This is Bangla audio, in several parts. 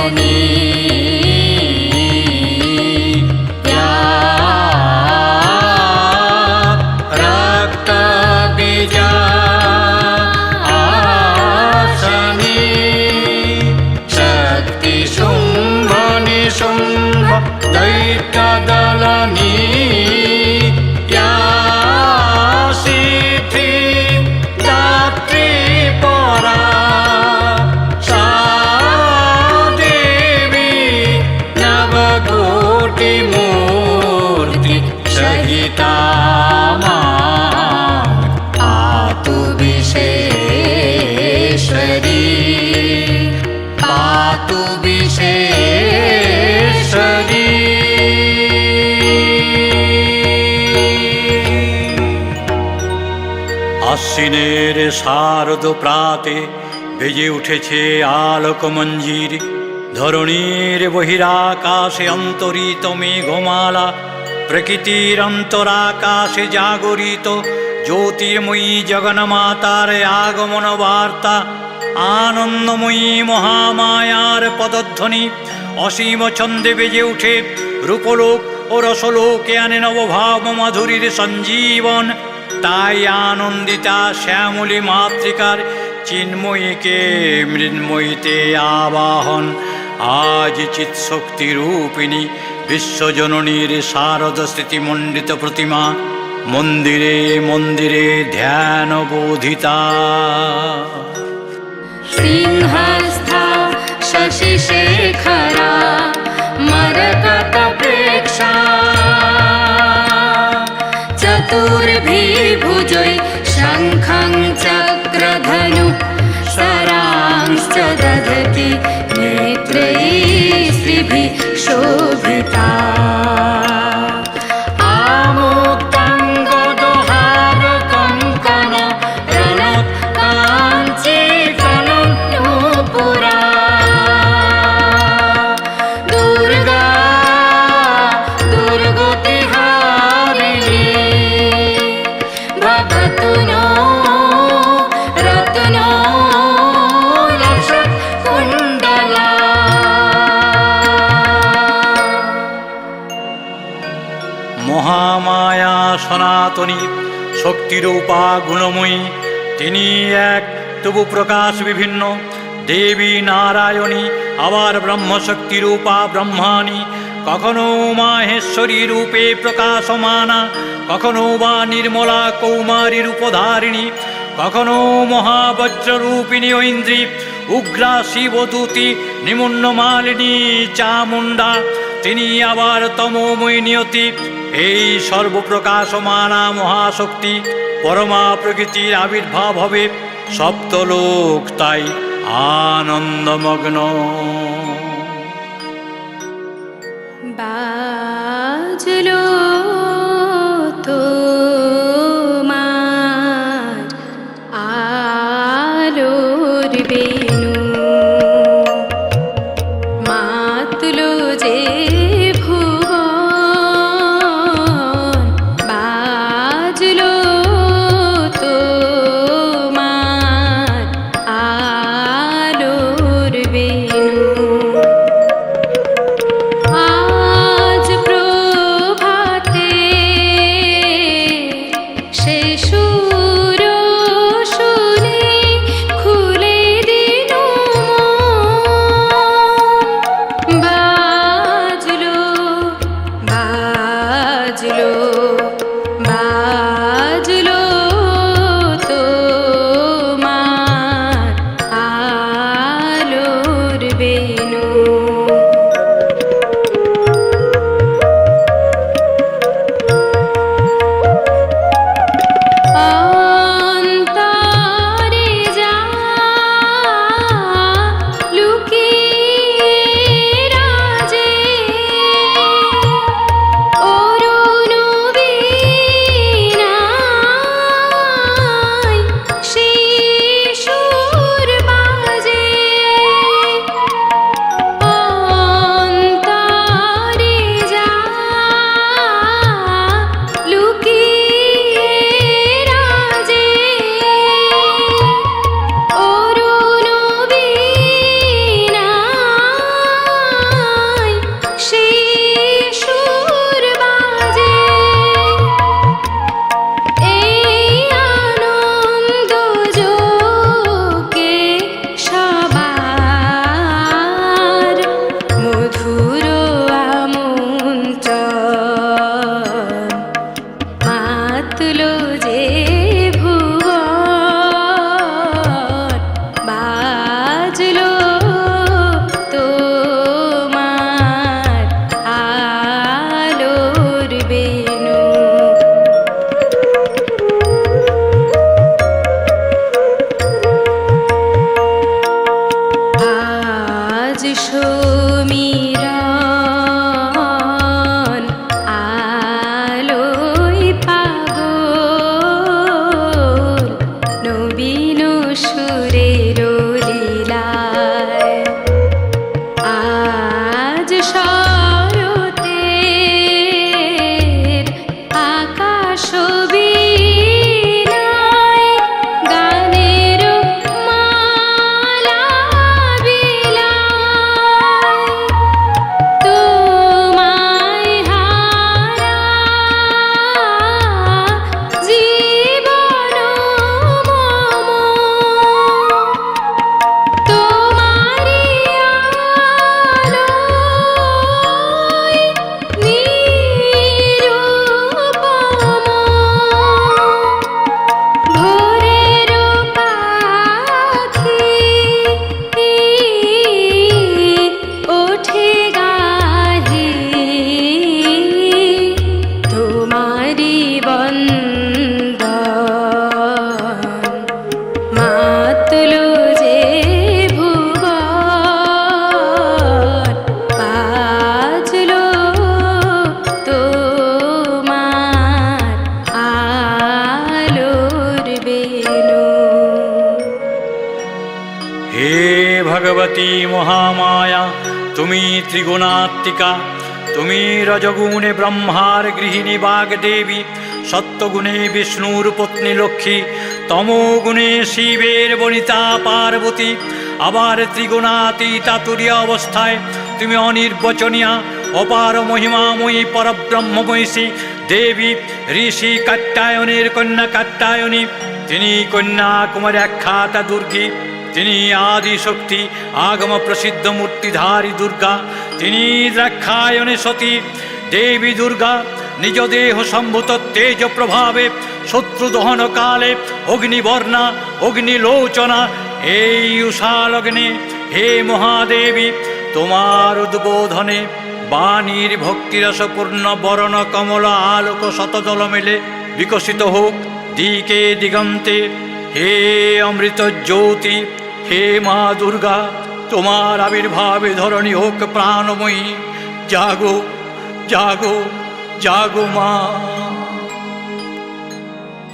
জননী আশ্বিনের শারদ প্রাতে বেজে উঠেছে আলোক মঞ্জির, ধরণীর বহিরাকাশে অন্তরিত মেঘমালা, প্রকৃতির অন্তরাকাশে জাগরিত জ্যোতির্ময়ী জগন্মাতার আগমন বার্তা, আনন্দময়ী মহামায়ার পদধ্বনি অসীম ছন্দে বেজে উঠে রূপলোক ও রসলোকে আনে নবভাব মাধুরীর সঞ্জীবন। তাই আনন্দিতা শ্যামলী মাতৃকার চিন্ময়ীকে মৃন্ময়ীতে আবাহন। আজ চিৎশক্তি রূপিণী বিশ্বজননীর শারদ স্মৃতিমণ্ডিত প্রতিমা মন্দিরে মন্দিরে ধ্যান বোধিতা। সিংহস্থা শশিশেখরা মরকত প্রেক্ষা, চতুর্ভিভুজৈ শঙ্খং চক্রধনু সরাংশ্চ দধতি নেত্রৈः শ্রীভিः শোভিতা। মহামায়া সনাতনী শক্তিরূপা গুণময়ী, তিনি এক তবু প্রকাশ বিভিন্ন। দেবী নারায়ণী আবার ব্রহ্মশক্তিরূপা ব্রহ্মাণী, কখনো মাহেশ্বরী রূপে প্রকাশমানা, কখনো বা নির্মলা কৌমারী রূপধারিণী, কখনো মহাবজ্ররূপিণী ঐন্দ্রী, উগ্রা শিবদূতি নিমুন্নমালিনী চামুণ্ডা, তিনি আবার তমোময়ী নিয়তি। এই সর্বপ্রকাশমানা মহাশক্তি পরমা প্রকৃতির আবির্ভাব হবে, সপ্তলোক তাই আনন্দমগ্ন। বাজলো তোমার আলোর বেণু, মাতলো যে ভুবন, বাজলো তোমার আলোর বেণু। সমীরণ আলোয় পাগল নবীন সুরের লীলায় আজ শরতের আকাশ বীণায় গানের মালা বিলায় তোমায় হারা জীবন মম তোমারি আলোয় নিরুপম ভোরের পাখি ওঠে গাহি তোমারি বন্দন মাতলো যে ভুবন বাজলো তোমার আলোর বেণু। হে ভগবতী মহামায়া, তুমি ত্রিগুণাত্মিকা। তুমি রজগুণে ব্রহ্মার গৃহিণী বাগদেবী, সত্যগুণে বিষ্ণুর পত্নী লক্ষ্মী, তমোগুণে শিবের বনিতা পার্বতী। আবার ত্রিগুণাতীতা তুরীয় অবস্থায় তুমি অনির্বচনীয়া, অপার মহিমাময়ী পরব্রহ্মময়ী দেবী, ঋষি কাত্যায়নের কন্যা কাত্যায়নী। তিনি কন্যাকুমারী আখ্যাতা দুর্গী, তিনি আদি শক্তি আগম প্রসিদ্ধ মূর্তিধারী দুর্গা। তিনি দ্রাক্ষায়ণে সতী দেবী দুর্গা, নিজ দেহ সম্ভূত তেজ প্রভাবে শত্রু দহন কালে অগ্নিবর্ণা অগ্নিলোচনা। এই উষালগ্নে হে মহাদেবী, তোমার উদ্বোধনে বাণীর ভক্তিরসপূর্ণ বরণ কমল আলোক শতদল মেলে বিকশিত হোক দিকে দিগন্তে। হে অমৃত জ্যোতি, হে মা দুর্গা, তোমার আবির্ভাবে ধরণী হোক প্রাণময়ী। জাগো জাগো জাগো মা,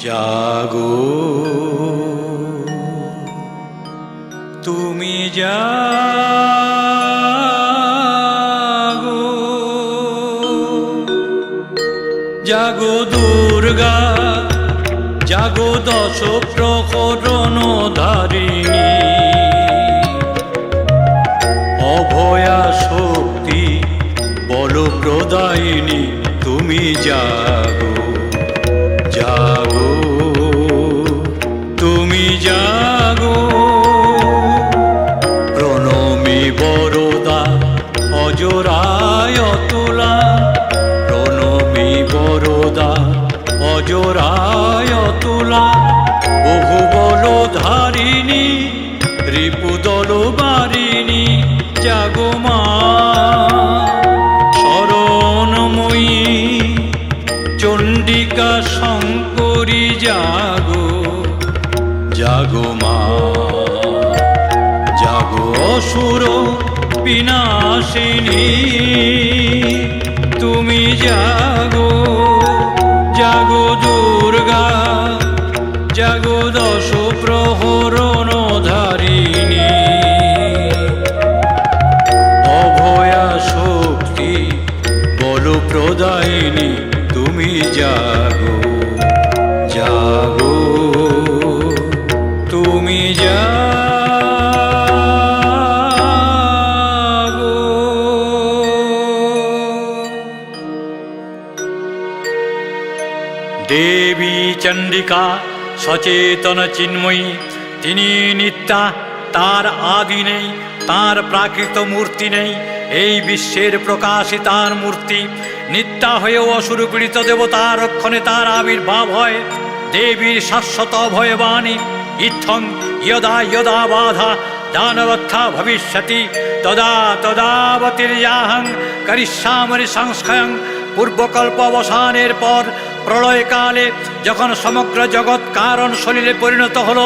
জাগো তুমি জাগো, জাগো দুর্গা, জাগো দশ প্রহরণ ধারিণী। অভয়া শক্তি বল প্রদায়িনী, তুমি জাগো জাগো, তুমি জাগো। প্রণমী বরদা অজরায় তোলা, প্রণমী বরদা অজরায় তোলা। বহু বল ধারিণী রিপুদল বারিণী, জাগো মা শরণময়ী। চণ্ডিকা শঙ্করী জাগো, জাগো মা জাগো। অসুর বিনাশিনী তুমি জাগো, জাগো দুর্গা, জাগো দশ প্রহরণ ধারিণী। অভয়া শক্তি বল প্রদায়িনী, তুমি জাগো জাগো, তুমি জাগো। দেবী চণ্ডিকা সচেতন চিন্ময়ী, তিনি নিত্যা, তার আদি নেই, তার প্রাকৃত মূর্তি নেই। এই বিশ্বের প্রকাশই তার মূর্তি। নিত্যা হয়েও অসুর পীড়িত দেবতার রক্ষণে তার আবির্ভাব হয়। দেবীর শাশ্বত ভয়বাণী ইত্থং যদা যদা বাধা দানবত্থা ভবিষ্যতি তদা তদাবতীর্যাহং করিষ্যামি সংস্ক্ষয়ং। পূর্বকল্প অবসানের পর প্রলয়কালে যখন সমগ্র জগৎ কারণ সলিলে পরিণত হল,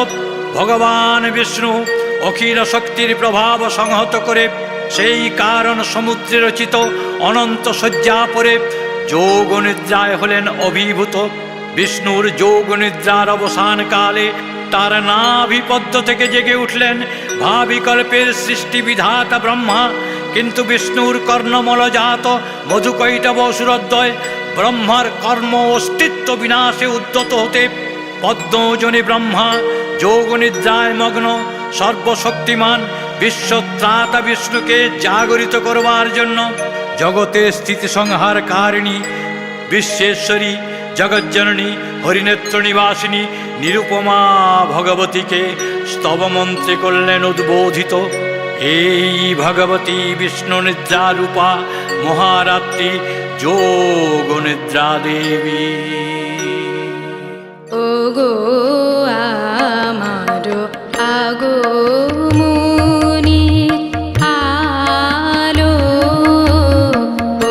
ভগবান বিষ্ণু অখিল শক্তির প্রভাব সংহত করে সেই কারণ সমুদ্রে রচিত অনন্ত শয্যা পরে যোগনিদ্রায় হলেন অভিভূত। বিষ্ণুর যোগনিদ্রার অবসানকালে তার নাভিপদ্ম থেকে জেগে উঠলেন ভাবিকল্পের সৃষ্টি বিধাতা ব্রহ্মা। কিন্তু বিষ্ণুর কর্ণমলজাত মধুকৈটব অসুরদ্বয় ব্রহ্মার কর্ম অস্তিত্ব বিনাশে উদ্যত হতে পদ্মজনী ব্রহ্মা যোগনিদ্রায় মগ্ন সর্বশক্তিমান বিশ্বত্রাতা বিষ্ণুকে জাগরিত করবার জন্য জগতের স্থিতি সংহার কারিণী বিশ্বেশ্বরী জগজ্জননী হরিনেত্র নিবাসিনী নিরুপমা ভগবতীকে স্তবমন্ত্রে করলেন উদ্বোধিত। এই ভগবতী বিষ্ণু নিদ্রা রূপা মহারাত্রি যোগনিদ্রা দেবী। ওগো আমার আগো মুনি আলো,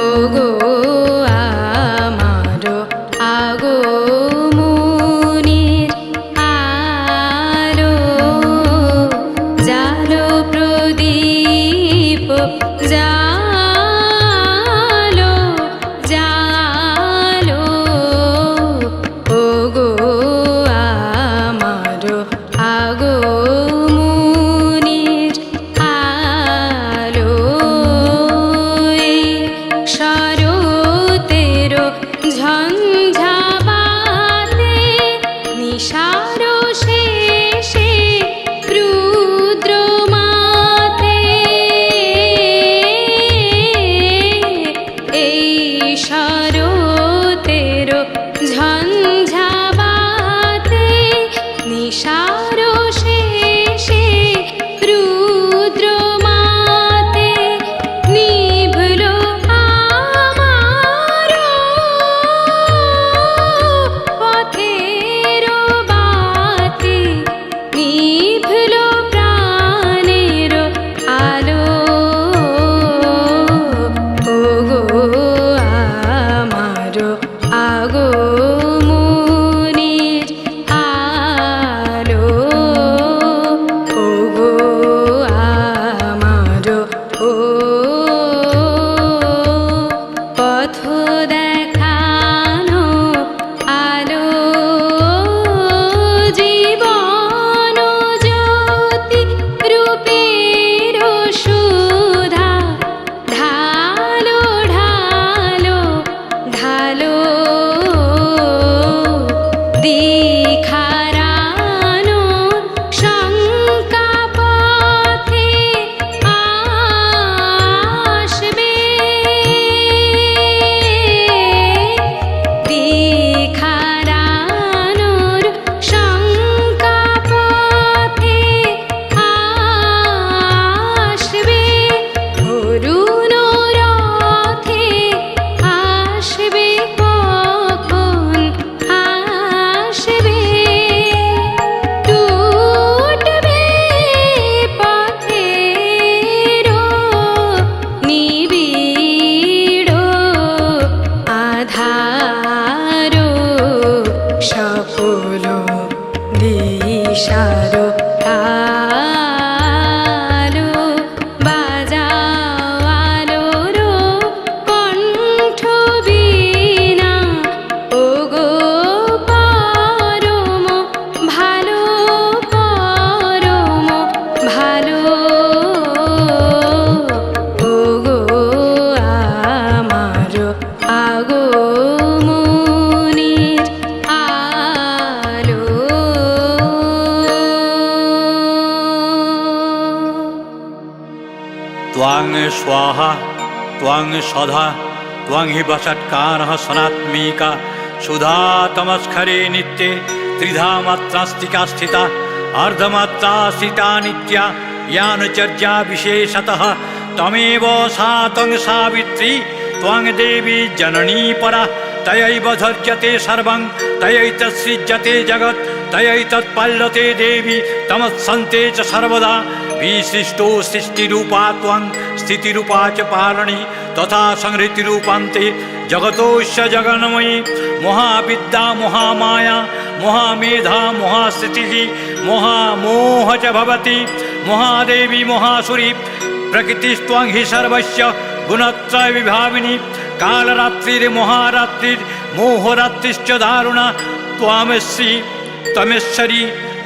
ওগো আমার আগো মুনির আলো, জালো প্রদীপ জালো জালো, ওগো আমার আগো মুনির আলো। এই শরতের ঝঞ্ঝাবাতে নিশার শেষে রুদ্র মাতে, এই শরতের ঝঞ্ঝাবাতে নিশার শেষে রুদ্র মাতে নিভল আমার পথের বাতি, নিভল প্রাণের আলো, ওগো আমার আগো মুনির আলো, ওগো আমার ও পথ দেখানো আলো, জীবন জ্যোতি রূপের সুধা ঢালো ঢালো ঢালো, দিখারানো শঙ্কা পথে আসবে, দিখারানোর শঙ্কা পথে আসবে, অরুণ রথে আসবে কখন আসবে, টুটবে পথের নিবিড় আধার, সকল দিশার আলো, বাজাও আলোর কণ্ঠ বীণা, ওগো পরম ভালো পরম ভালো, ওগো আমার আগো মুনির আলো। त्वां स्वाहा त्वां सदा त्वां हि वषट्कारः सनात्मिका सुधा तमस्खरे नित्ये त्रिधा मात्रास्तिका स्थिता अर्धमात्रा स्थिता नित्या यानुचर्या विशेषतः तमेव सा त्वं सावित्री त्वां देवी जननी परा तयैव धर्यते सर्वं तयैतत्सृज्यते जगत् तयैतत्पाल्यते देवी तमत्सन्ते च सर्वदा विशिष्टो सृष्टिरूपा त्वं स्थितिरूपा च पालनी तथा संहृतिरूपान्ते जगतोऽस्य जगन्मयी महाविद्या महामाया महामेधा महास्थितिः महामोह च भवति महादेवी महासुरी প্রকৃতিস্ত্বং হি সর্বস্য গুণত্রয় বিভাবিনী কালরাত্রির মহারাত্রির মোহরাত্রিশ্চ দারুণা ত্বমেশ্বরী তমেশ্বরী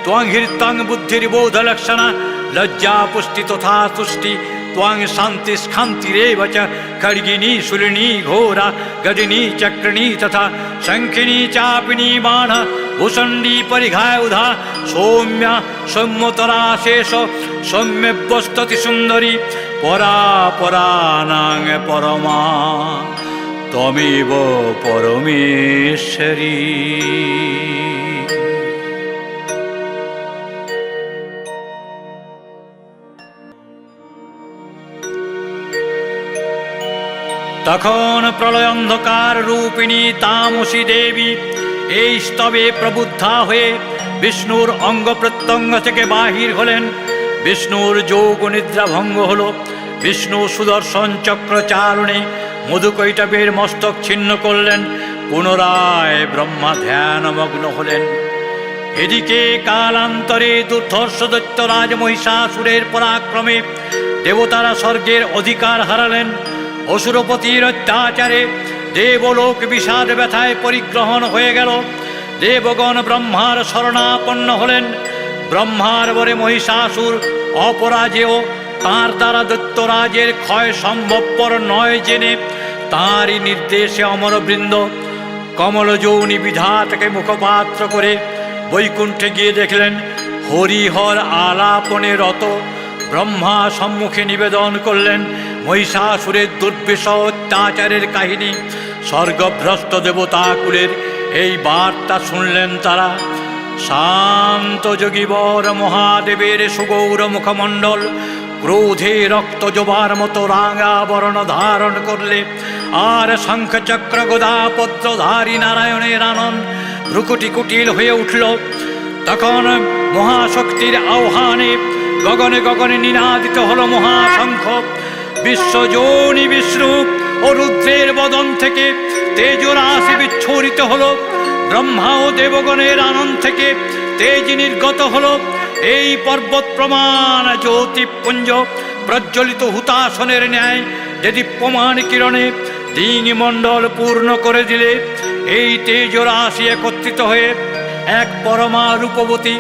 ত্বং হৃত্যং বুদ্ধির্বোধলক্ষণা লজ্জা পুষ্টি তথা তুষ্টি ত্বং শান্তি স্খান্তিরেব চ খড়গিনী শূলিনী ঘোরা গদিনী চক্রিণী তথা শঙ্খিনী চাপিনী বাণ ভূষণ্ডী পরিঘায় উধা সৌম্যা সৌম্যতরা শেষ সৌম্যবস্ততি সুন্দরী পরা পরানাং পরমা ত্বমেব পরমেশ্বরী। তখন প্রলয় অন্ধকার রূপিণী তামসী দেবী এই স্তবে প্রবুদ্ধা হয়ে বিষ্ণুর অঙ্গ প্রত্যঙ্গ থেকে বাহির হলেন। বিষ্ণুর যোগ নিদ্রা ভঙ্গ হল। বিষ্ণু সুদর্শন চক্র চারণে মধুকৈটবের মস্তক ছিন্ন করলেন। পুনরায় ব্রহ্মা ধ্যানমগ্ন হলেন। এদিকে কালান্তরে দুর্ধর্ষ দৈত্যরাজ মহিষাসুরের পরাক্রমে দেবতারা স্বর্গের অধিকার হারালেন। অসুরপতির অত্যাচারে দেবলোক বিষাদ ব্যথায় পরিগ্রহণ হয়ে গেল। দেবগণ ব্রহ্মার শরণাপন্ন হলেন। ব্রহ্মার বরে মহিষাসুর অপরাজেয়, তাঁর দ্বারা দৈত্যরাজের ক্ষয় সম্ভবপর নয় জেনে তাঁরই নির্দেশে অমরবৃন্দ কমলযৌনি বিধাতাকে মুখপাত্র করে বৈকুণ্ঠে গিয়ে দেখলেন হরিহর আলাপনে রত। ব্রহ্মা সম্মুখে নিবেদন করলেন মহিষাসুরের দুর্বিষ অত্যাচারের কাহিনী। স্বর্গভ্রষ্ট দেবতাকুলের এই বার্তা শুনলেন তারা। শান্ত যোগীবর মহাদেবের সুগৌর মুখমণ্ডল ক্রোধে রক্ত জবার মতো রাঙা বর্ণ ধারণ করলে, আর শঙ্খচক্র গদা পদ্মধারী নারায়ণের আনন্দ ভ্রুকুটি কুটিল হয়ে উঠল। তখন মহাশক্তির আহ্বানে গগনে গগনে নিনাদিত হল মহাশঙ্খ। বিশ্বজনী বিষ্ণু ও রুদ্রের বদন থেকে তেজরাশি বিচ্ছুরিত হল। ব্রহ্মা ও দেবগণের আনন্দ থেকে তেজ নির্গত হল। এই পর্বত প্রমাণ জ্যোতিপুঞ্জ প্রজ্বলিত হুতাসনের ন্যায় যে দীপ্যমান কিরণে দিঙ্গিমণ্ডল পূর্ণ করে দিলে, এই তেজরাশি একত্রিত হয়ে এক পরমা রূপবতী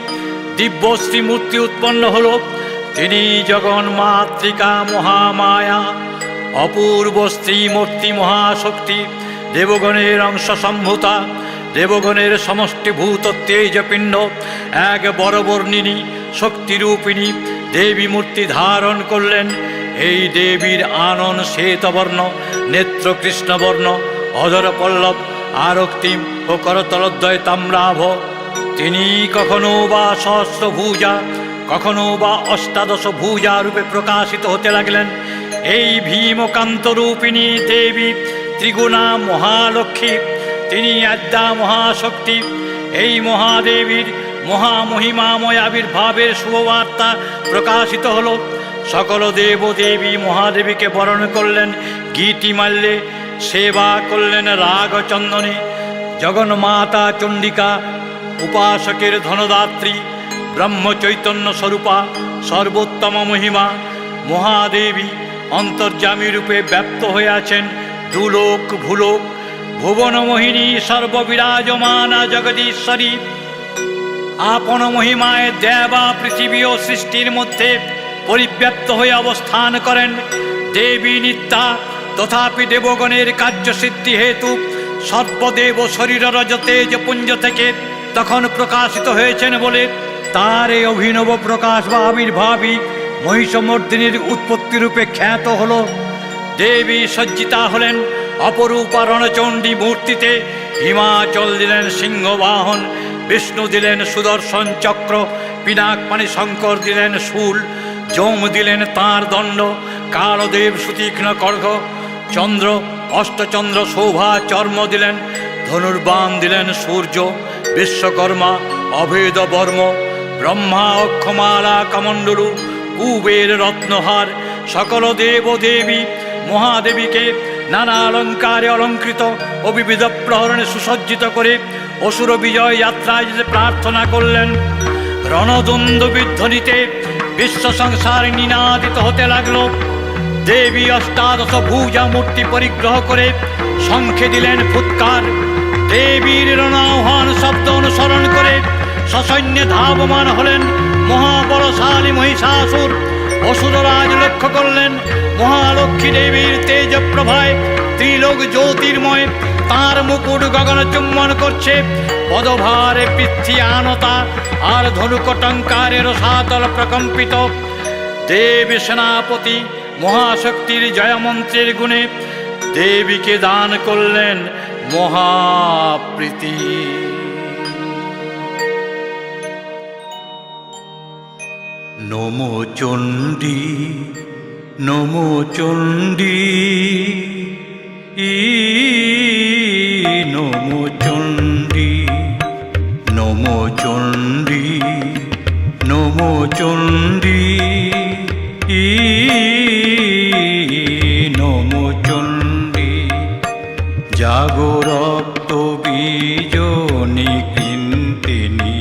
দিব্যশ্রী মূর্তি উৎপন্ন হল। তিনি জগন্মাতৃকা মহামায়া, অপূর্ব স্ত্রীমূর্তি মহাশক্তি, দেবগণের অংশ সম্ভূতা, দেবগণের সমষ্টিভূত তেজপিণ্ড, এক বরবর্ণিনী শক্তিরূপিণী দেবী মূর্তি ধারণ করলেন। এই দেবীর আনন শ্বেতবর্ণ, নেত্র কৃষ্ণবর্ণ, অধর পল্লব আরক্তিম ও করতলদ্বয় তাম্রাভ। তিনি কখনো বা সহস্রভুজা, কখনো বা অষ্টাদশ ভুজা রূপে প্রকাশিত হতে লাগলেন। এই ভীমকান্তরূপিণী দেবী ত্রিগুণা মহালক্ষ্মী, তিনি আদ্যা মহাশক্তি। এই মহাদেবীর মহামহিমাময় আবির্ভাবের শুভবার্তা প্রকাশিত হল। সকল দেবদেবী মহাদেবীকে বরণ করলেন গীতিমাল্যে, সেবা করলেন রাগ চন্দনে। জগন্মাতা চণ্ডিকা উপাসকের ধনদাত্রী, ব্রহ্মচৈতন্য স্বরূপা, সর্বোত্তম মহিমা মহাদেবী অন্তর্যামী রূপে ব্যপ্ত হয়ে আছেন দুলোক ভূলোক। ভুবনমোহিনী সর্ববিরাজমানা জগদীশ্বরী আপন মহিমায় দেবা পৃথিবী ও সৃষ্টির মধ্যে পরিব্যাপ্ত হয়ে অবস্থান করেন। দেবী নিত্যা, তথাপি দেবগণের কার্যসিদ্ধি হেতু সর্বদেব শরীর রজতেজ পুঞ্জ থেকে তখন প্রকাশিত হয়েছেন বলে তার এই অভিনব প্রকাশ বা আবির্ভাবই মহিষমর্দিনীর উৎপত্তি রূপে খ্যাত হল। দেবী সজ্জিতা হলেন অপরূপা রণচণ্ডী মূর্তিতে। হিমাচল দিলেন সিংহবাহন, বিষ্ণু দিলেন সুদর্শন চক্র, পিনাকপাণি শঙ্কর দিলেন শূল, যম দিলেন তাঁর দণ্ড, কালদেব সুতীক্ষ্ণ খড়গ, চন্দ্র অষ্টচন্দ্র শোভা চর্ম দিলেন, ধনুর্বাণ দিলেন সূর্য, বিশ্বকর্মা অভেদ বর্ম, ব্রহ্মা অক্ষমালা কমণ্ডলু, কুবের রত্নহার। সকল দেবদেবী মহাদেবীকে নানা অলঙ্কারে অলঙ্কৃত ও বিবিধ প্রহরণে সুসজ্জিত করে অসুর বিজয় যাত্রায় যেতে প্রার্থনা করলেন। রণদ্বন্দ্ব বিধ্বনিতে বিশ্ব সংসার নিনাদিত হতে লাগলো। দেবী অষ্টাদশ ভুজা মূর্তি পরিগ্রহ করে শঙ্খে দিলেন ফুৎকার। দেবীর রণাহ্বান শব্দ অনুসরণ করে সসৈন্যে ধাবমান হলেন মহাবলশালী মহিষাসুর। অসুররাজ লক্ষ্য করলেন মহালক্ষ্মী দেবীর তেজ প্রভায় ত্রিলোক জ্যোতির্ময়, তার মুকুট গগন চুম্বন করছে। পদভারে পৃথ্বী আনতা আর ধনুকটঙ্কারের সাতল প্রকম্পিত। দেবী সেনাপতি মহাশক্তির জয়মন্ত্রের গুণে দেবীকে দান করলেন মহাপ্রীতি। নমো চণ্ডী নমো চণ্ডী নমো চণ্ডী নমো চণ্ডী নমো চণ্ডী নমো চণ্ডী। জাগো রক্ত বীজ নিকৃন্তিনি,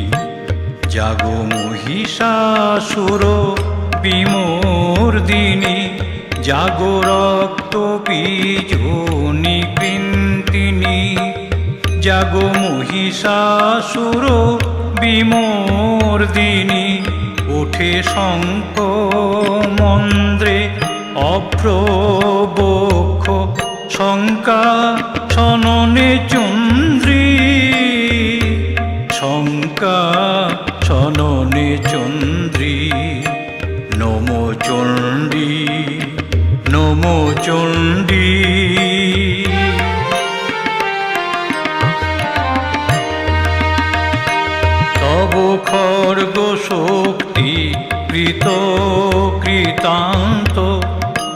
জাগো মহিষাসুর বিমর্দিনী। জাগো রক্ত বীজ নিকৃন্তিনি, জাগো মহিষাসুর বিমর্দিনী। ওঠে শঙ্খ মন্দ্রে অভ্রবক্ষ, শঙ্কা ছননে চন্দ্রী, শঙ্কা ছননে চন্দ্রী। নমো চণ্ডী নমো চণ্ডী। তব খর্গ শক্তি কৃত কৃতান্ত,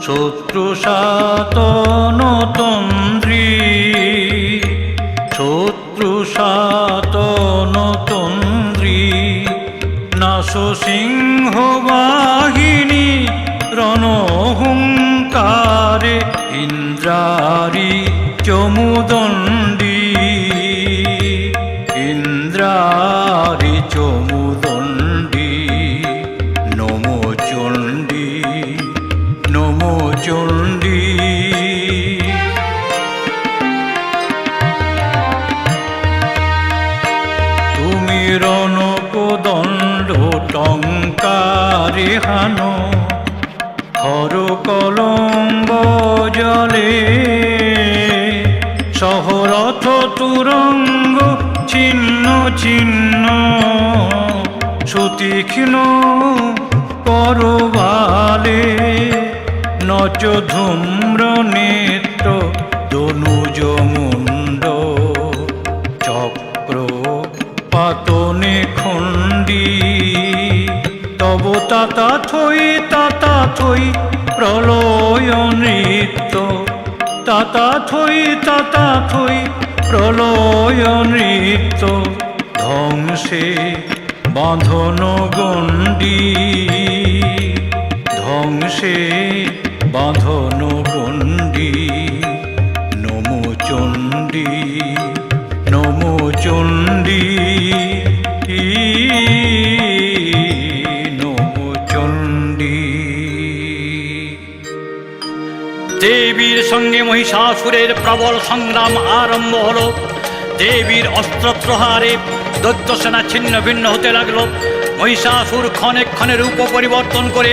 শত্রু সাতন তন্দ্রী, শত্রু সাতন তন্দ্রী। নাশ সিংহ বাহিনী রণহুঙ্কারে, ইন্দ্রারি চমুদণ্ডী, ইন্দ্রারি চমুদণ্ডী। নমো চণ্ডী নমো চণ্ডী। তুমি রণকোদণ্ড টঙ্কারে হানো, হর কলম্ব জলে। সহরথ তুরঙ্গ ছিন্ন ছিন্ন, সুতীক্ষ্ণ করবালে। নচ ধূম্র নেত্র দনুজ মুণ্ড, চক্র পাতনে খণ্ডী। তব তাতা থই প্রলয় নৃত্য, তাতা থই প্রলয় নৃত্য। ধ্বংসে বাঁধন গণ্ডী, ধ্বংসে বাঁধন গণ্ডী। নমো চণ্ডী নমো চণ্ডী নমো চণ্ডী। দেবীর সঙ্গে মহিষাসুরের প্রবল সংগ্রাম আরম্ভ হলো। দেবীর অস্ত্রপ্রহারে দৈত্যসেনা ছিন্ন ভিন্ন হতে লাগলো। মহিষাসুর ক্ষণে ক্ষণে রূপ পরিবর্তন করে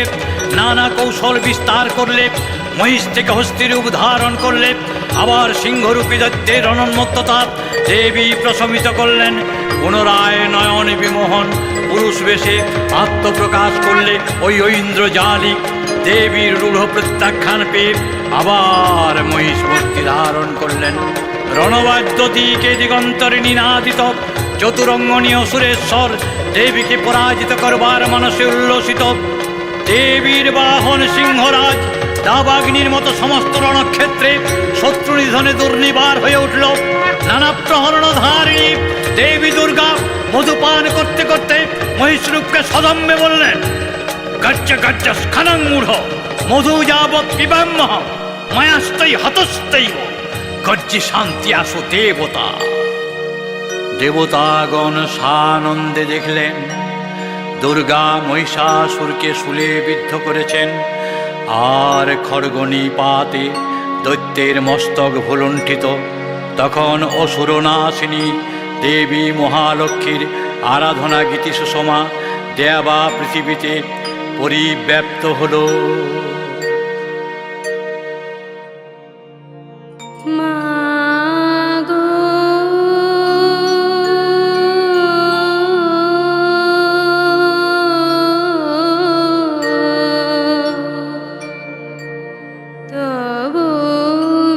নানা কৌশল বিস্তার করলে। মহিষ থেকে হস্তি রূপ ধারণ করলে, আবার সিংহরূপী দৈত্যের রণোন্মত্ততা দেবী প্রশমিত করলেন। পুনরায় নয়ন বিমোহন পুরুষ বেশে আত্মপ্রকাশ করলে ওই ঐন্দ্রজালিক। দেবীর রূঢ় প্রত্যাখ্যান পেয়ে আবার মহিষ মূর্তি ধারণ করলেন। রণবাদ্য দিকে দিগন্তরে নিনাদিত চতুরঙ্গনীয় সুরেশ্বর দেবীকে পরাজিত করবার মানসে উল্লসিত। দেবীর বাহন সিংহরাজ দাবাগ্নির মতো সমস্ত রণক্ষেত্রে শত্রু নিধনে দুর্নিবার হয়ে উঠল। নানা প্রহরণ ধারিণী দেবী দুর্গা মধুপান করতে করতে মহিষরূপকে সদম্বে বললেন, গজ্জ গজ্জ স্খনং মূঢ় মধু যাবৎ পিবাম্যহ, মায়াস্তৈ হতস্তৈব গজ্জি শান্তি আসো দেবতা। দেবতাগণ সানন্দে দেখলেন দুর্গা মহিষাসুরকে শূলে বিদ্ধ করেছেন। আর খড়গনি পাতে দৈত্যের মস্তক ভুলুণ্ঠিত। তখন অসুরনাশিনী দেবী মহালক্ষ্মীর আরাধনা গীতি সুষমা দেবা পৃথিবীতে পরিব্যাপ্ত হল। মাগো তবু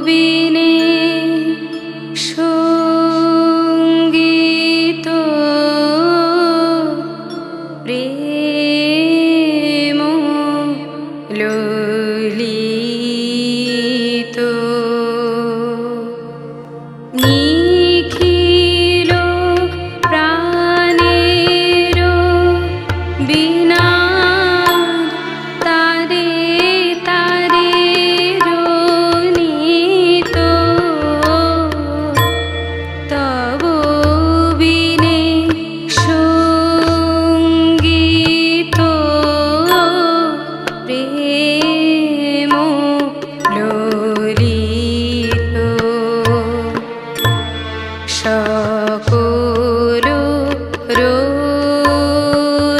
বিনে সঙ্গীত প্রেম ললিত নিখিল প্রাণের বিনা তারে তারে রনিত তব বিনে সঙ্গীত প্রেম ললিত সকল রোদন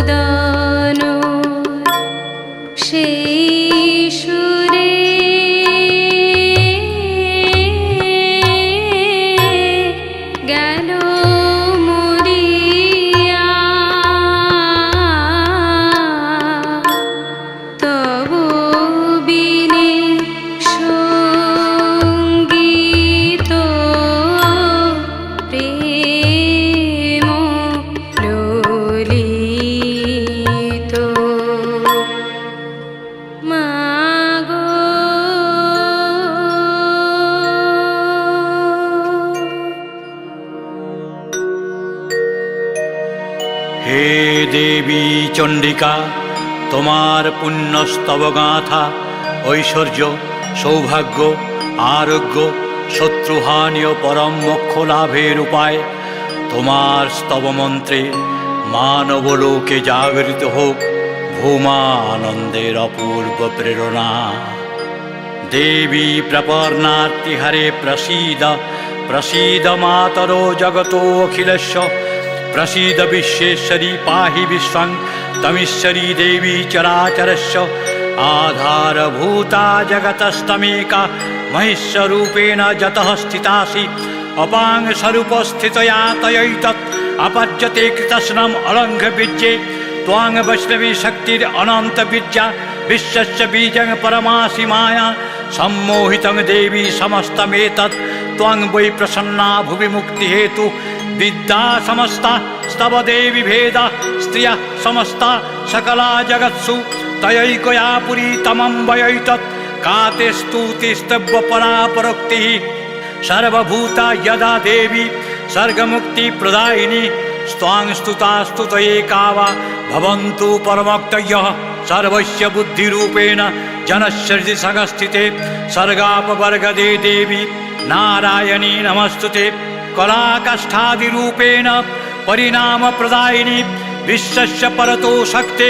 সেই সুরে গেল মরিয়া তবু বিনে সঙ্গীত প্রেম ললিত মাগো হে দেবী চণ্ডিকা, তোমার পুণ্যস্তব গাথা ঐশ্বর্য, সৌভাগ্য, আরোগ্য, শত্রুহানি ও পরম মোক্ষ লাভের উপায়। তোমার স্তবমন্ত্রে মানবলোকে জাগরিত হোক ভূমানন্দের অপূর্ব প্রেরণা। দেবী প্রপন্নার্তিহরে প্রসীদ প্রসীদ মাতরো জগতো অখিলস্য प्रसीद विश्वेश्वरी पाहि विश्वं तमीश्वरी देवी चराचरस्य आधारभूता जगतस्तमेका महिष्यरूपेण जतः स्थितासि अपांग स्वरूपस्थितया तयैतत् अपज्यते कृतस्नम् अलङ्घ विद्ये त्वां वैष्णवी शक्तिरनन्त विद्या विश्वस्य बीजं परमासि माया सम्मोहितं देवी समस्तमेतत् त्वां वै प्रसन्ना भुवि मुक्तिहेतु विद्या समस्ता स्तव देवी भेदा स्त्रिय समस्ता सकला जगत्सु तयैकया पुरीतमं वयैतत् काते स्तुतिस्तव्य परापरोक्तिः सर्वभूता यदा देवी सर्गमुक्ति प्रदायिनी स्वां स्तुता स्तुतये कावा भवन्तु परमोक्तयः सर्वस्य बुद्धिरूपेण जनस्य हृदि संस्थिते सर्गापवर्गदे देवी नारायणी नमस्तुते कलाकाष्ठादिरूपेण परिणामप्रदायिनी विश्वस्य परतो शक्ते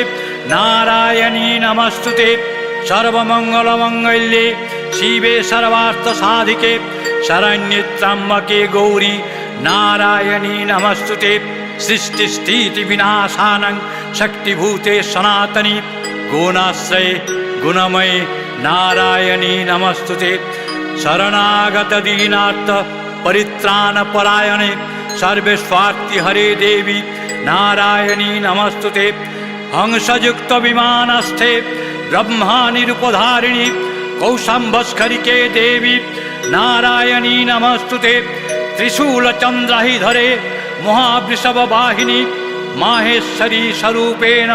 नारायणी नमस्तुते सर्वमङ्गलमङ्गल्ये शिवे सर्वार्थसाधिके शरण्ये त्र्यम्बके गौरी नारायणी नमस्तुते सृष्टिस्थितिविनाशानं शक्तिभूते सनातनी गुणाश्रये गुणमये नारायणी नमस्तुते शरणागतदीनार्थ परित्राणपरायणे सर्वेस्वार्ति हरे देवी नारायणी नमस्तुते हंसयुक्त विमानस्थे ब्रह्मानिरुपधारिणी कौशंभस्खरिके देवी नारायणी नमस्तुते त्रिशूलचन्द्रहिधरे महावृषभवाहिनी माहेश्वरी स्वरूपेण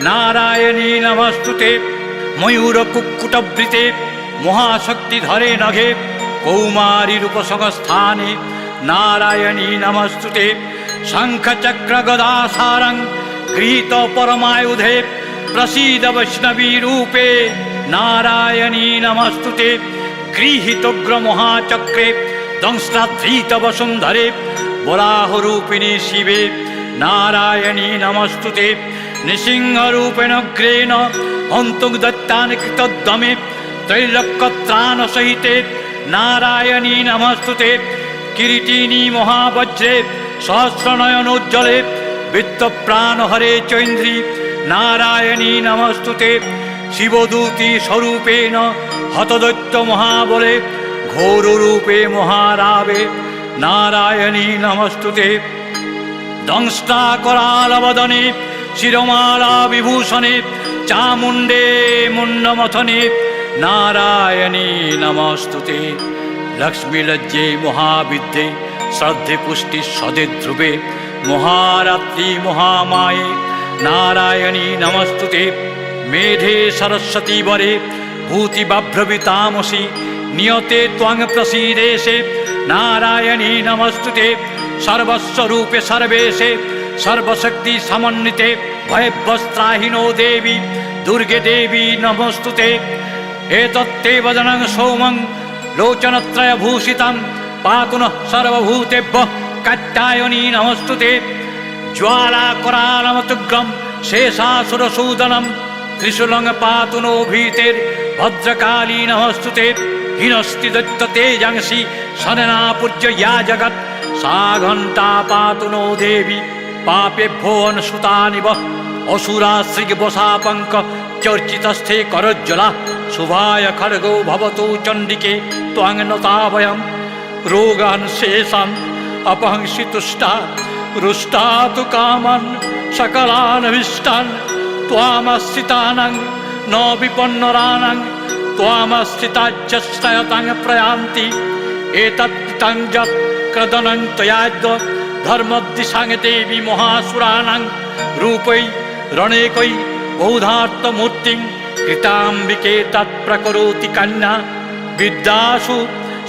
नारायणी नमस्तुते मयूरकुक्कुटवृते महाशक्तिधरे नघे कौमारी रूपसंस्थाने नारायणी नमस्तुते शंखचक्रगदासारं गृहीत परमायुधे प्रसीद वैष्णवी रूपे नारायणी नमस्तुते गृहीतोग्र महाचक्रे दंष्ट्राधृत वसुंधरे वराहरूपिणी शिवे नारायणी नमस्तुते नृसिंहरूपेण ग्रेण অন্তং দত্তান কৃতদ্দমে ত্রৈলোক্যত্রাণ সহিতে নারায়ণী নমস্তুতে কিরীটিনী মহাবজ্রে সহস্রনয়নোজ্জ্বলে বৃত্তপ্রাণ হরে চৈন্দ্রী নারায়ণী নমস্তুতে শিবদূতি স্বরূপেণ হতদৈত্য মহাবলে ঘোররূপে মহারাবে নারায়ণী নমস্তুতে দংষ্টাকরালবদনে শিরমালা বিভূষণে চামুণ্ডে মুণ্ডমথনে নারায়ণী নমস্তুতে লক্ষ্মীলজ্জে মহাবিদ্যে শ্রদ্ধে পুষ্টি সদে ধ্রুবে মহারাত্রি মহামায়ে নারায়ণী নমস্তুতে মেধে সরস্বতী বরে ভূতি বাভ্রবিতামসি নিয়তে ত্বং প্রসীদেশে নারায়ণী নমস্তুতে সর্বস্বরূপে সর্বেশে সর্বশক্তি সমন্বিতে ভয়ভ্রস্ত্রাহিনো দেবী দুর্গে দেবী নমস্তুতে এতত্তে বদনং সৌমং লোচনত্রয়ভূষিतं পাতু নঃ সর্বভূতেভ্যঃ কাত্যায়নী নমস্তুতে জ্বালাকরালমতুগ্রম শেষাসুরসূদনম ত্রিশূলং পাতু নো ভীতের ভদ্রকালী নমস্তুতে হিনস্তি দৈত্য তেজাংসি সননা পূজ্য या জগৎ सा ঘণ্টা পাতু নো দেবী পাপেভ্যো অনুসুতানিব অসুরাশ্রিগবসাপঙ্ক চর্চিতস্থে করজ্জ্বলা শুভায় খড়গো ভবতু চণ্ডিকে ত্বং নতাভয়ং রোগান শেষান অপহংসি তুষ্টা রুষ্টা তু কামান সকলানভীষ্টান ত্বামশ্রিতানাং ন বিপন্নরানাং ত্বামশ্রিতাজ্যশ্রয়তাং প্রয়ান্তি এতৎ যৎ ক্রদনং ত্বয়াদ্য ধর্মদিশাং দেবী মহাসুরানাং রূপৈ রণেকৈ বৌধার্তমূর্তিং কৃতাম্বিকে তৎপ্রকরোতি কন্যা বিদ্যাসু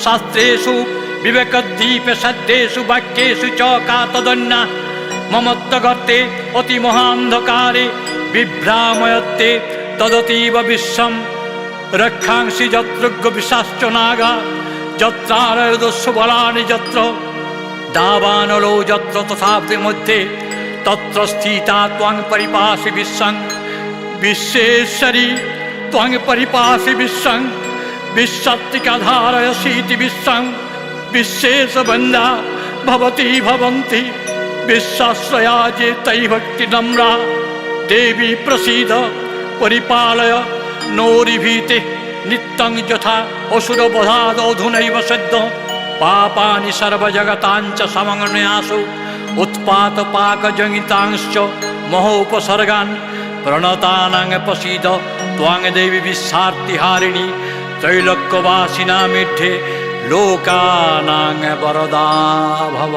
শাস্ত্রেষু বিবেকদ্দীপে সদ্যেষু বাক্যেষু চ কাতদন্যা মমত্বগর্তে অতি মহান্ধকারে বিভ্রাময়ত্তে তদতীব বিশ্বম রক্ষাংসি যত্রজ্ঞ বিশাশ্চ নাগা যত্রারয়দস্য বলানি যত্র দাবানলো যত্র তথাপি মধ্যে তত্র স্থিতা ত্বং পরিপাসি বিশ্বং বিশ্বেশ্বরী ত্বং পরিপাসি বিশ্বং বিশ্বত্তিকাধারয়সীতি বিশ্বং বিশ্বেশবন্ধা ভবতি ভবন্তি বিশ্বাশ্রয়া যে তৈ ভক্তি নম্রা দেবী প্রসীদ পরিপালয় নৌরিভীতে নিত্যং যথা অসুরবধাদধুনৈব সদ্য পাপানি সর্বজগতাঞ্চ সমগ্নয়াসু उत्पातपाकजनितांश्च महोपसर्गान् प्रणतानां प्रसीद त्वां देवी विश्वार्तिहारिणी त्रैलोक्यवासिनामिद्धे लोकानां वरदा भव।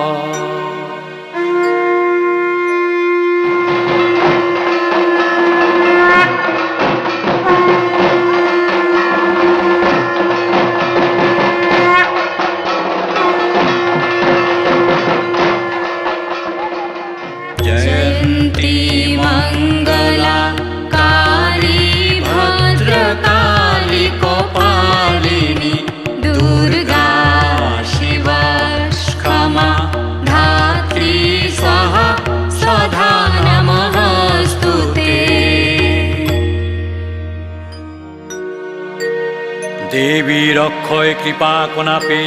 जयन्ती मङ्गला काली भद्रकाली कपालिनी दुर्गा शिवा क्षमा धात्री स्वाहा सदा नमस्तु ते। দেবীর অক্ষয় কৃপা কোনাপে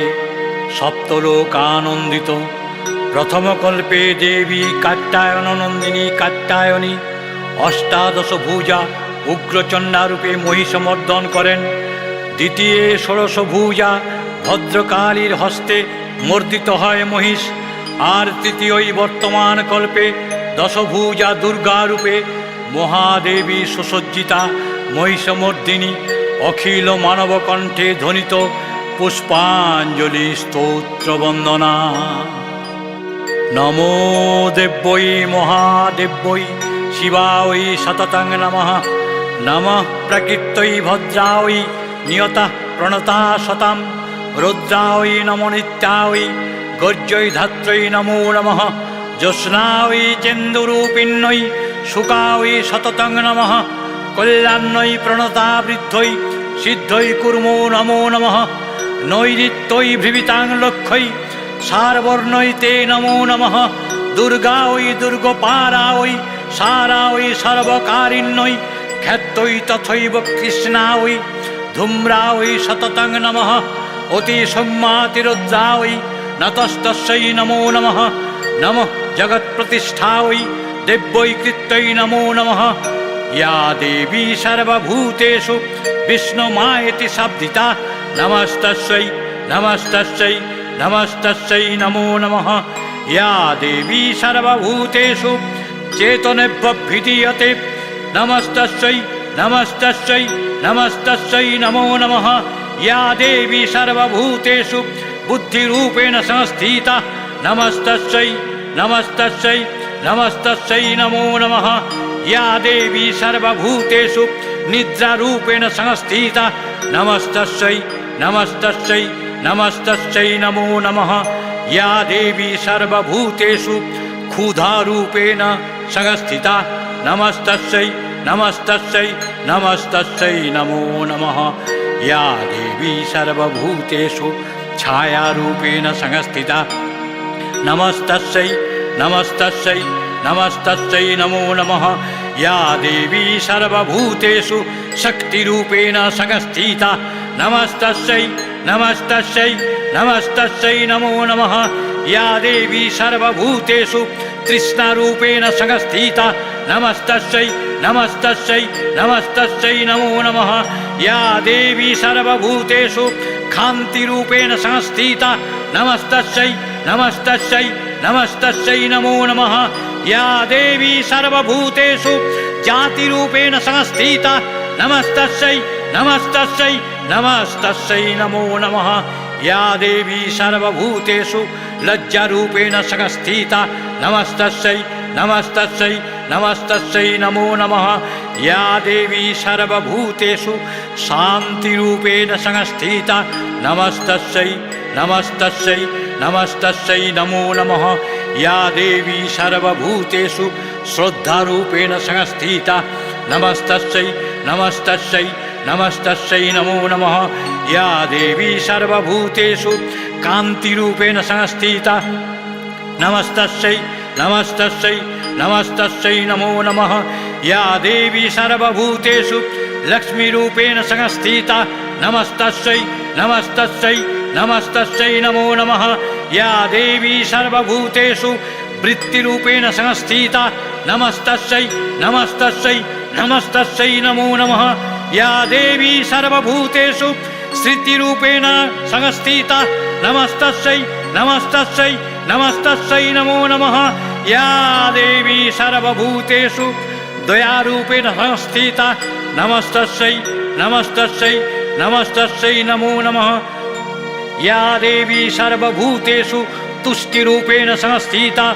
সপ্তলোক আনন্দিত প্রথম কল্পে দেবী কাত্যায়ন নন্দিনী কাত্যায়নী অষ্টাদশ ভুজা উগ্রচণ্ডারূপে মহিষমর্দন করেন। দ্বিতীয় ষোড়শ ভুজা ভদ্রকালীর হস্তে মর্দিত হয় মহিষ। আর তৃতীয়ই বর্তমান কল্পে দশভুজা দুর্গারূপে মহাদেবী সুসজ্জিতা মহিষমর্দিনী অখিল মানব কণ্ঠে ধ্বনিত পুষ্পাঞ্জলি স্তোত্র বন্দনা। নমো দেব্যৈ মহাদেব্যৈ শিবায় সততং নমঃ নমঃ প্রকৃত্যৈ ভদ্রায় নিয়তঃ প্রণতা শতম রুদ্রায় নমো নিত্যায় গর্জৈ ধাত্রৈ নমো নমঃ জ্যোৎস্নায় চেন্দুরূপিণ্যৈ শুকায় সততং নমঃ কল্যাণ্যৈ প্রণতা বৃদ্ধৈ সিদ্ধৈ কুর্মো নমো নমঃ নৈরিত্যৈ ভৃবিতাং লক্ষ্যৈ সারবর্ণৈ তে নমো নমঃ দুর্গা ওই দুর্গপারা ওই সারা ওই সর্বকারিণ্যৈ খ্যাতৈ তথৈব কৃষ্ণা ওই ধূম্রা ওই সততং নমঃ অতি সৌম্যাতিরুদ্রা ওই নতস্তস্যৈ নমো নমঃ নমঃ জগৎপ্রতিষ্ঠা ওই দেব্যৈ কৃত্যৈ নমো নমঃ या देवी सर्वभूतेषु विष्णुमायति शब्दिता नमस्तस्यै नमस्तस्यै नमस्तस्यै नमो नमः या देवी सर्वभूतेषु चेतनेभ्यभिधीयते नमस्तस्यै नमस्तस्यै नमस्तस्यै नमो नमः या देवी सर्वभूतेषु बुद्धिरूपेण संस्थिता नमस्तस्यै नमस्तस्यै नमस्तस्यै नमो नमः या देवी सर्वभूतेषु निद्रारूपेण संस्थिता नमस्तस्यै नमस्तस्यै नमस्तस्यै नमो नमः या देवी सर्वभूतेषु क्षुधारूपेण संस्थिता नमस्तस्यै नमस्तस्यै नमस्तस्यै नमो नमः या देवी सर्वभूतेषु छायारूपेण संस्थिता नमस्तस्यै नमस्तस्यै नमस्तस्यै नमो नमः या देवी सर्वभूतेषु शक्तिरूपेण संस्थिता नमस्तस्यै नमस्तस्यै नमस्तस्यै नमो नमः या देवी सर्वभूतेषु तृष्णारूपेण संस्थिता नमस्तस्यै नमस्तस्यै नमस्तस्यै नमो नमः या देवी सर्वभूतेषु कान्तिरूपेण संस्थिता नमस्तस्यै नमस्तस्यै नमस्तस्यै नमो नमः या देवी सर्वभूतेषु जातिरूपेण संस्थिता नमस्तस्यै नमस्तस्यै नमस्तस्यै नमो नमः या देवी सर्वभूतेषु लज्जारूपेण संस्थिता नमस्तस्यै नमस्तस्यै नमस्तस्यै नमो नमः या देवी सर्वभूतेषु शान्तिरूपेण संस्थिता नमस्तस्यै नमस्तस्यै नमस्तस्यै नमो नमः या देवी सर्वभूतेषु श्रद्धारूपेण संस्थिता नमस्तस्यै नमस्तस्यै नमस्तस्यै नमो नमः या देवी सर्वभूतेषु कान्तिरूपेण संस्थिता नमस्तस्यै नमस्तस्यै नमस्तस्यै नमो नमः या देवी सर्वभूतेषु लक्ष्मीरूपेण संस्थिता नमस्तस्यै नमस्तस्यै नमस्तस्यै नमो नमः या देवी सर्वभूतेषु वृत्तिरूपेण संस्थिता नमस्तस्यै नमस्तस्यै नमस्तस्यै नमो नमः या देवी सर्वभूतेषु स्थितिरूपेण संस्थिता नमस्तस्यै नमस्तस्यै नमस्तस्यै नमो नमः या देवी सर्वभूतेषु दयारूपेण संस्थिता नमस्तस्यै नमस्तस्यै नमस्तस्यै नमो नमः या देवी सर्वभूतेषु तुष्टिरूपेण संस्थिता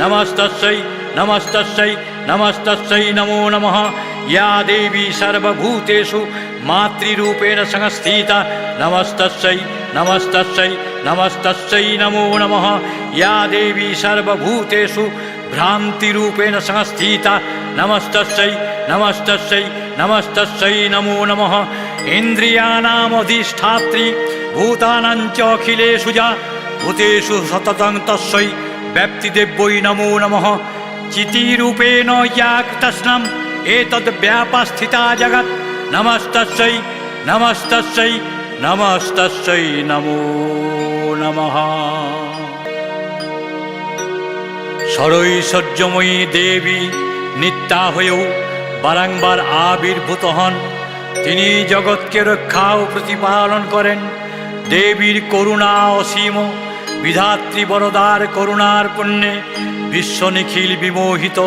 नमस्तस्यै नमस्तस्यै नमस्तस्यै नमो नमः या देवी सर्वभूतेषु मातृरूपेण संस्थिता नमस्तस्यै नमस्तस्यै नमस्तस्यै नमो नमः या देवी सर्वभूतेषु भ्रान्तिरूपेण संस्थिता नमस्तस्यै नमस्तस्यै नमस्तस्यै नमो नमः इन्द्रियाणामधिष्ठात्री भूतानां च अखिलेषु जा भूतेषु सततं तस्यै व्याप्तिदेव्यै नमो नमः चितिरूपेण या कृतस्नम् एतद्व्यापस्थिता जगत् नमस्तस्यै नमस्तस्यै नमस्तस्यै नमो नमः ষড়ৈশ্বর্যময়ী দেবী নিত্যা হয়েও বারংবার আবির্ভূত হন। তিনি জগৎকে রক্ষা ও প্রতিপালন করেন। দেবীর করুণা অসীম, বিধাত্রী বরদার করুণার পুণ্যে বিশ্ব নিখিল বিমোহিত।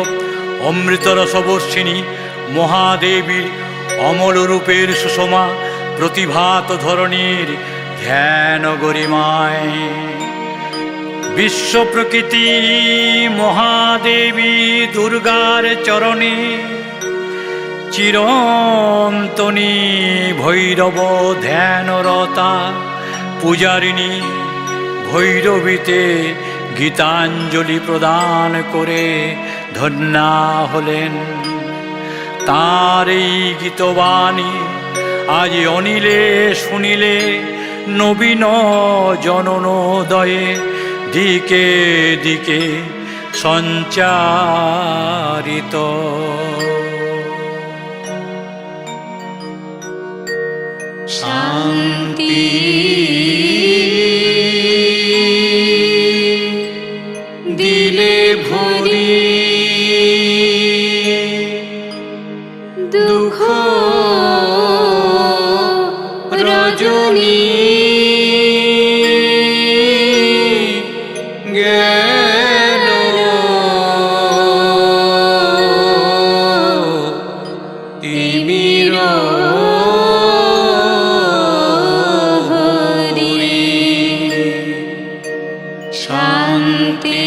অমৃতরসবর্ষিণী মহাদেবীর অমল রূপের সুষমা প্রতিভাত ধরণীর ধ্যান গরিমায় বিশ্ব প্রকৃতি মহাদেবী দুর্গার চরণে চিরন্তনী ভৈরব ধ্যানরতা পূজারিণী ভৈরবীতে গীতাঞ্জলি প্রদান করে ধন্যা হলেন। তার এই গীতবাণী আজ অনিলে শুনিলে নবীন জননোদয়ে দিকে দিকে সঞ্চারিত। শান্তি দিলে ভরি দুঃখ রজনী গেল তিমির হরি শান্তি